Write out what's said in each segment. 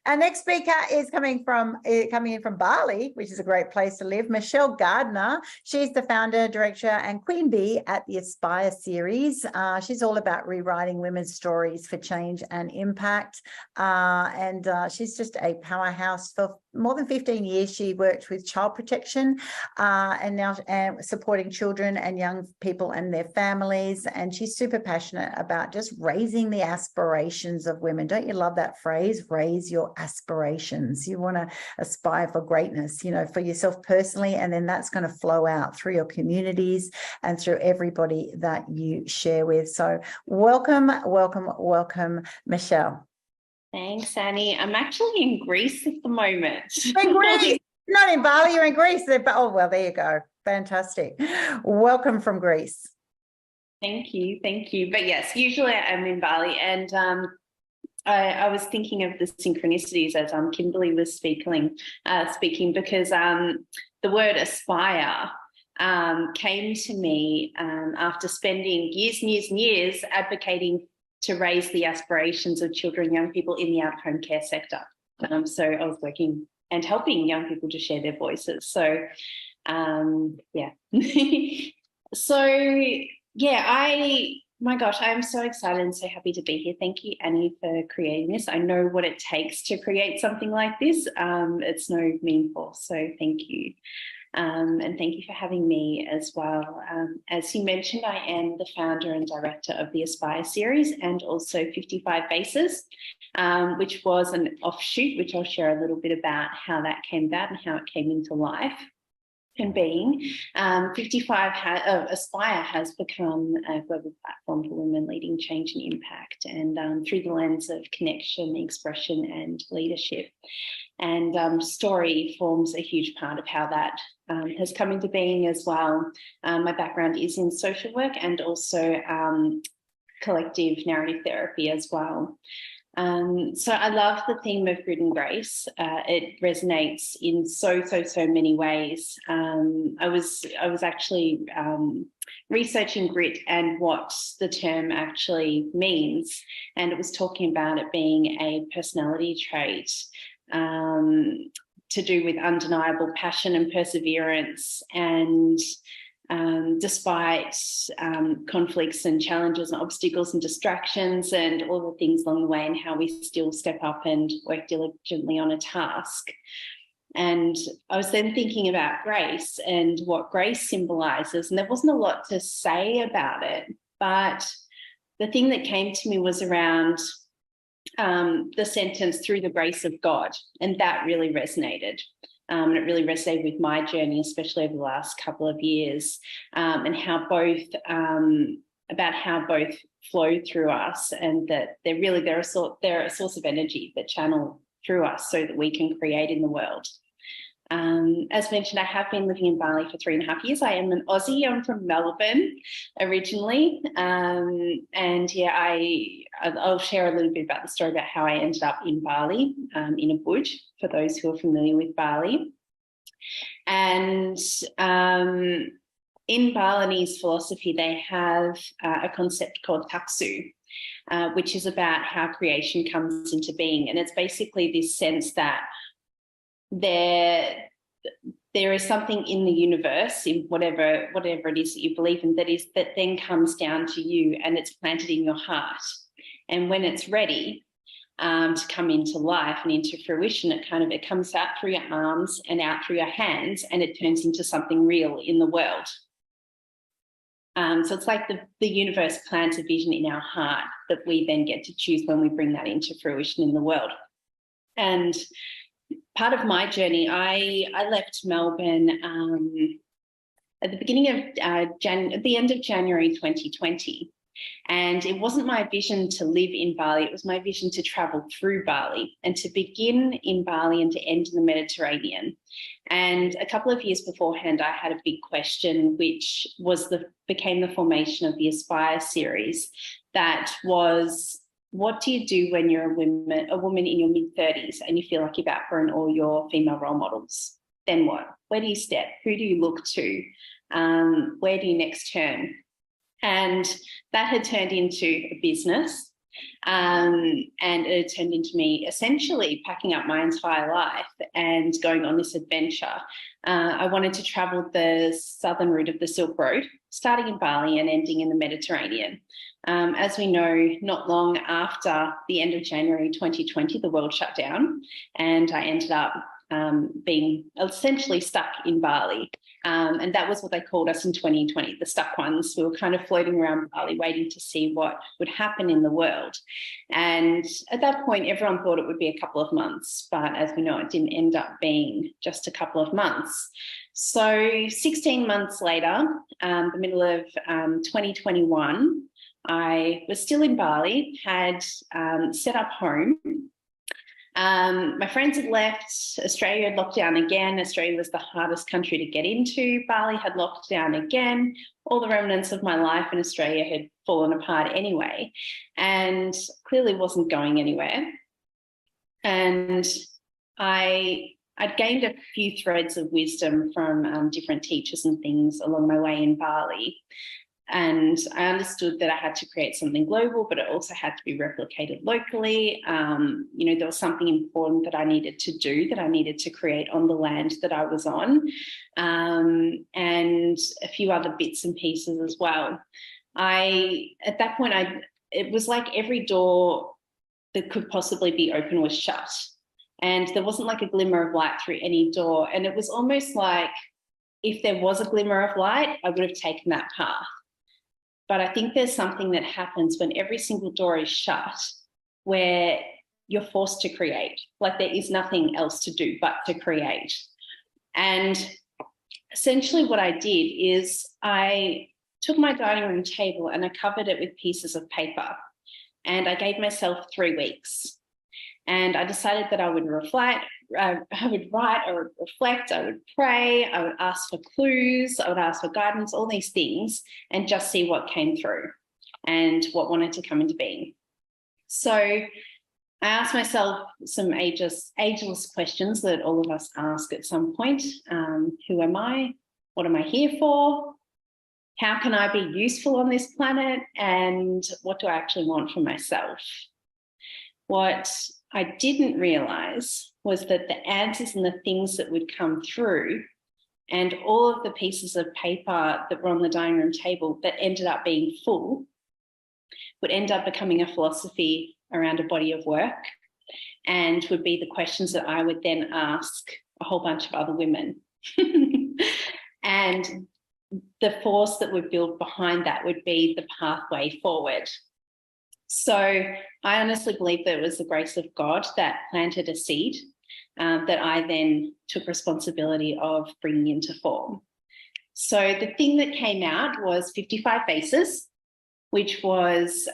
Our next speaker is coming in from Bali, which is a great place to live. Michelle Gardiner. She's the founder, director, and queen bee at the Aspire series. She's all about rewriting women's stories for change and impact. She's just a powerhouse. For more than 15 years, she worked with child protection and now supporting children and young people and their families. And she's super passionate about just raising the aspirations of women. Don't you love that phrase? Raise your aspirations. You want to aspire for greatness, for yourself personally, and then that's going to flow out through your communities and through everybody that you share with. So welcome, Michelle. Thanks, Annie. I'm actually in Greece at the moment. In Greece? Not in Bali, you're in Greece. Oh, well, there you go. Fantastic. Welcome from Greece. Thank you. But yes, usually I'm in Bali, and I was thinking of the synchronicities as Kimberly was speaking because the word aspire came to me after spending years and years and years advocating to raise the aspirations of children and young people in the out-of-home care sector. So I was working and helping young people to share their voices. So, yeah. My gosh, I'm so excited and so happy to be here. Thank you, Annie, for creating this. I know what it takes to create something like this. It's no mean force, so thank you. And thank you for having me as well. As you mentioned, I am the founder and director of the Aspire series and also 55 Faces, which was an offshoot, which I'll share a little bit about how that came about and how it came into life and being. Aspire has become a global platform for women leading change and impact, and through the lens of connection, expression, and leadership. And story forms a huge part of how that has come into being as well. My background is in social work and also collective narrative therapy as well. So I love the theme of grit and grace. It resonates in so many ways. I was actually researching grit and what the term actually means, and it was talking about it being a personality trait to do with undeniable passion and perseverance, and despite conflicts and challenges and obstacles and distractions and all the things along the way, and how we still step up and work diligently on a task. And I was then thinking about grace and what grace symbolizes, and there wasn't a lot to say about it, but the thing that came to me was around the sentence, through the grace of God, and that really resonated. And it really resonated with my journey, especially over the last couple of years, and how both flow through us, and that they're a source of energy that channel through us so that we can create in the world. As mentioned, I have been living in Bali for 3.5 years. I am an Aussie. I'm from Melbourne originally. And yeah, I'll share a little bit about the story about how I ended up in Bali, in Ubud, for those who are familiar with Bali. And in Balinese philosophy, they have a concept called taksu, which is about how creation comes into being. And it's basically this sense that there is something in the universe, in whatever it is that you believe in, that then comes down to you, and it's planted in your heart. And when it's ready to come into life and into fruition, it comes out through your arms and out through your hands, and it turns into something real in the world. So it's like the universe plants a vision in our heart that we then get to choose when we bring that into fruition in the world. And part of my journey, I left Melbourne at the beginning of at the end of January 2020. And it wasn't my vision to live in Bali, it was my vision to travel through Bali and to begin in Bali and to end in the Mediterranean. And a couple of years beforehand, I had a big question, which became the formation of the Aspire series. That was, what do you do when you're a woman in your mid-30s and you feel like you've outgrown all your female role models? Then what? Where do you step? Who do you look to? Where do you next turn? And that had turned into a business. And it turned into me essentially packing up my entire life and going on this adventure. I wanted to travel the southern route of the Silk Road, starting in Bali and ending in the Mediterranean. As we know, not long after the end of January 2020, the world shut down, and I ended up being essentially stuck in Bali. And that was what they called us in 2020, the stuck ones. We were kind of floating around Bali waiting to see what would happen in the world. And at that point, everyone thought it would be a couple of months, but as we know, it didn't end up being just a couple of months. So 16 months later, the middle of 2021, I was still in Bali, had set up home. My friends had left, Australia had locked down again. Australia was the hardest country to get into. Bali had locked down again. All the remnants of my life in Australia had fallen apart anyway, and clearly wasn't going anywhere. And I'd gained a few threads of wisdom from different teachers and things along my way in Bali. And I understood that I had to create something global, but it also had to be replicated locally. There was something important that I needed to do, that I needed to create on the land that I was on, and a few other bits and pieces as well. At that point, it was like every door that could possibly be open was shut. And there wasn't like a glimmer of light through any door. And it was almost like if there was a glimmer of light, I would have taken that path. But I think there's something that happens when every single door is shut, where you're forced to create. Like there is nothing else to do but to create. And essentially what I did is I took my dining room table and I covered it with pieces of paper. And I gave myself 3 weeks. And I decided that I would reflect, I would write, I would reflect, I would pray, I would ask for clues, I would ask for guidance, all these things, and just see what came through and what wanted to come into being. So I asked myself some ageless questions that all of us ask at some point. Who am I? What am I here for? How can I be useful on this planet? And what do I actually want for myself? What I didn't realize was that the answers and the things that would come through and all of the pieces of paper that were on the dining room table that ended up being full would end up becoming a philosophy around a body of work, and would be the questions that I would then ask a whole bunch of other women. And the force that would build behind that would be the pathway forward. So I honestly believe that it was the grace of God that planted a seed that I then took responsibility of bringing into form. So the thing that came out was 55 Faces, which was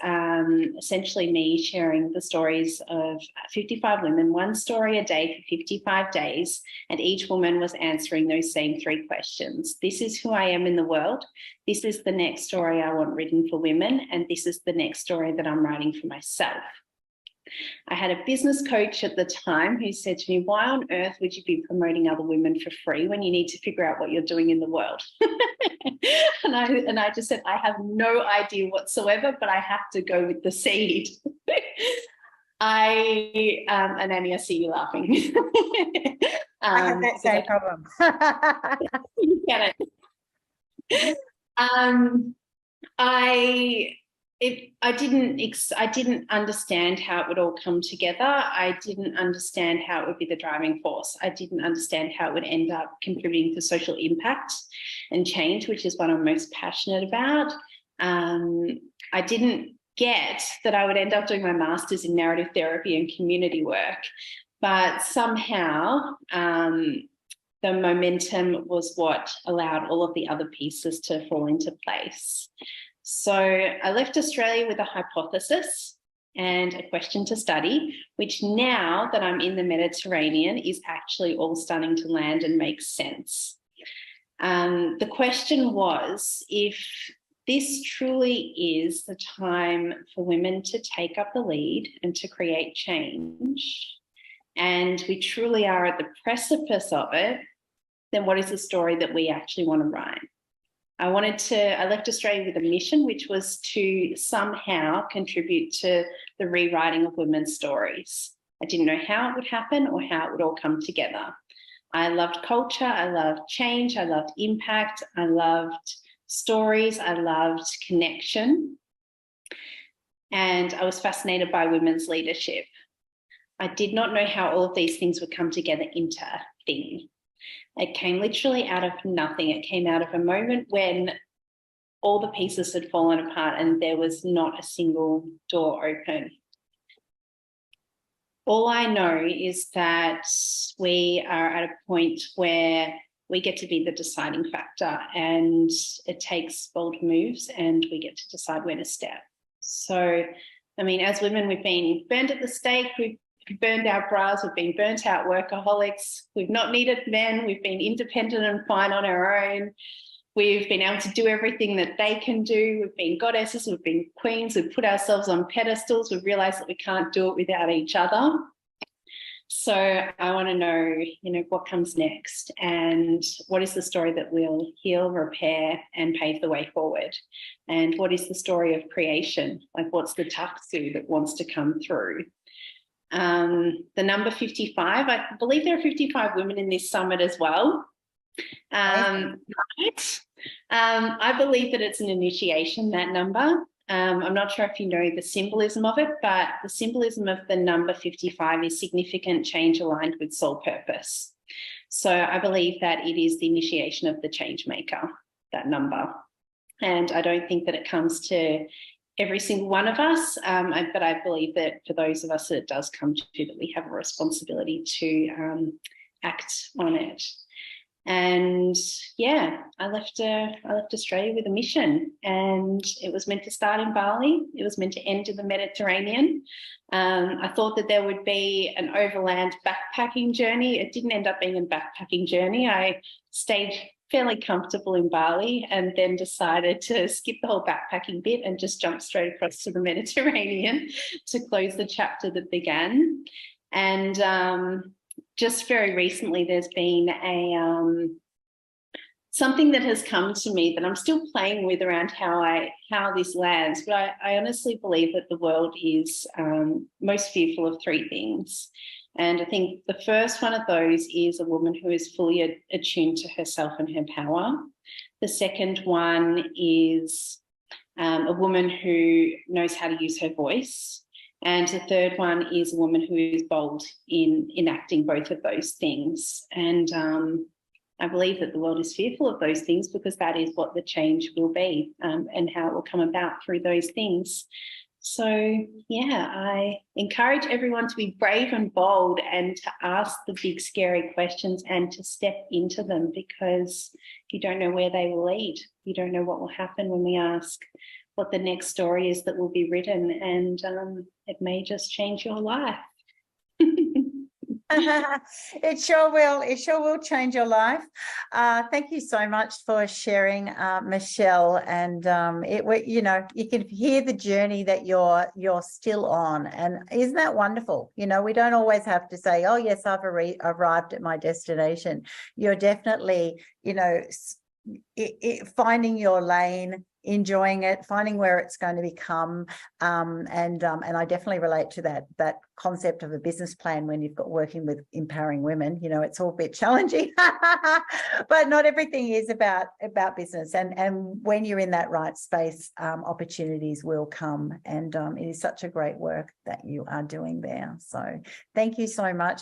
essentially me sharing the stories of 55 women, one story a day for 55 days, and each woman was answering those same 3 questions. This is who I am in the world. This is the next story I want written for women, and this is the next story that I'm writing for myself. I had a business coach at the time who said to me, why on earth would you be promoting other women for free when you need to figure out what you're doing in the world? and I just said, I have no idea whatsoever, but I have to go with the seed. And Annie, I see you laughing. I have that same problem. You get it. I didn't understand how it would all come together. I didn't understand how it would be the driving force. I didn't understand how it would end up contributing to social impact and change, which is what I'm most passionate about. I didn't get that I would end up doing my master's in narrative therapy and community work, but somehow the momentum was what allowed all of the other pieces to fall into place. So I left Australia with a hypothesis and a question to study, which now that I'm in the Mediterranean is actually all starting to land and make sense. The question was, if this truly is the time for women to take up the lead and to create change, and we truly are at the precipice of it, then what is the story that we actually want to write? I left Australia with a mission, which was to somehow contribute to the rewriting of women's stories. I didn't know how it would happen or how it would all come together. I loved culture, I loved change, I loved impact, I loved stories, I loved connection. And I was fascinated by women's leadership. I did not know how all of these things would come together into a thing. It came literally out of nothing. It came out of a moment when all the pieces had fallen apart and there was not a single door open. All I know is that we are at a point where we get to be the deciding factor, and it takes bold moves and we get to decide where to step. So, I mean, as women, we've been burned at the stake, we've burned our bras, we've been burnt out workaholics, we've not needed men, we've been independent and fine on our own. We've been able to do everything that they can do. We've been goddesses, we've been queens, we've put ourselves on pedestals, we've realised that we can't do it without each other. So I want to know, what comes next, and what is the story that will heal, repair, and pave the way forward? And what is the story of creation? Like, what's the Taksu that wants to come through? The number 55, I believe there are 55 women in this summit as well. Right. I believe that it's an initiation, that number. I'm not sure if you know the symbolism of it, but the symbolism of the number 55 is significant change aligned with soul purpose. So I believe that it is the initiation of the change maker, that number. And I don't think that it comes to every single one of us, but I believe that for those of us that it does come to, that we have a responsibility to act on it. And yeah, I left Australia with a mission, and it was meant to start in Bali. It was meant to end in the Mediterranean. I thought that there would be an overland backpacking journey. It didn't end up being a backpacking journey. I stayed fairly comfortable in Bali and then decided to skip the whole backpacking bit and just jump straight across to the Mediterranean to close the chapter that began. And just very recently, there's been something that has come to me that I'm still playing with around how this lands. But I honestly believe that the world is most fearful of three things. And I think the first one of those is a woman who is fully attuned to herself and her power. The second one is a woman who knows how to use her voice. And the third one is a woman who is bold in enacting both of those things. And I believe that the world is fearful of those things because that is what the change will be, and how it will come about through those things. So, yeah, I encourage everyone to be brave and bold and to ask the big, scary questions and to step into them, because you don't know where they will lead. You don't know what will happen when we ask what the next story is that will be written, and it may just change your life. It sure will. It sure will change your life. Thank you so much for sharing, Michelle. And you can hear the journey that you're still on. And isn't that wonderful? We don't always have to say, "Oh yes, I've arrived at my destination." You're definitely, finding your lane, enjoying it, finding where it's going to become, and I definitely relate to that concept of a business plan when you've got working with empowering women. It's all a bit challenging, but not everything is about business. And when you're in that right space, opportunities will come, and it is such a great work that you are doing there. So thank you so much.